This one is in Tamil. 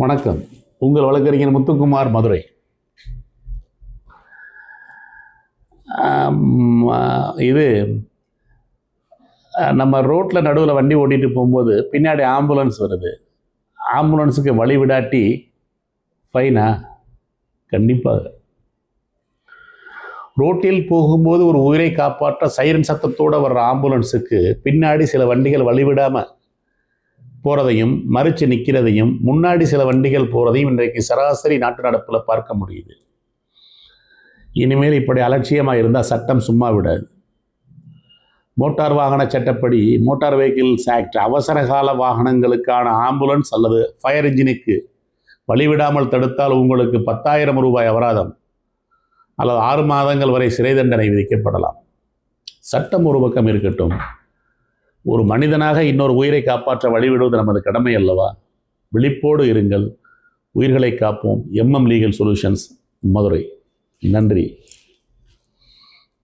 வணக்கம். உங்கள் வழக்கறிஞர் முத்துக்குமார், மதுரை. இது நம்ம ரோட்டில் நடுவில் வண்டி ஓட்டிகிட்டு போகும்போது பின்னாடி ஆம்புலன்ஸ் வருது. ஆம்புலன்ஸுக்கு வழி விடாட்டி ஃபைனா? கண்டிப்பாக. ரோட்டில் போகும்போது ஒரு உயிரை காப்பாற்ற சைரன் சத்தத்தோடு வர்ற ஆம்புலன்ஸுக்கு பின்னாடி சில வண்டிகள் வழிவிடாமல் போகிறதையும், மறித்து நிற்கிறதையும், முன்னாடி சில வண்டிகள் போகிறதையும் இன்றைக்கு சராசரி நாட்டு நடப்பில் பார்க்க முடியுது. இனிமேல் இப்படி அலட்சியமாக இருந்தால் சட்டம் சும்மா விடாது. மோட்டார் வாகன சட்டப்படி, மோட்டார் வெஹிக்கிள்ஸ் ஆக்ட், அவசரகால வாகனங்களுக்கான ஆம்புலன்ஸ் அல்லது ஃபயர் இன்ஜினுக்கு வழிவிடாமல் தடுத்தால் உங்களுக்கு 10,000 ரூபாய் அபராதம் அல்லது 6 மாதங்கள் வரை சிறை தண்டனை விதிக்கப்படலாம். சட்டம் ஒரு பக்கம் இருக்கட்டும், ஒரு மனிதனாக இன்னொரு உயிரை காப்பாற்ற வழிவிடுவது நமது கடமை அல்லவா? விழிப்போடு இருங்கள். உயிர்களை காப்போம். MM legal solutions, Madurai. நன்றி.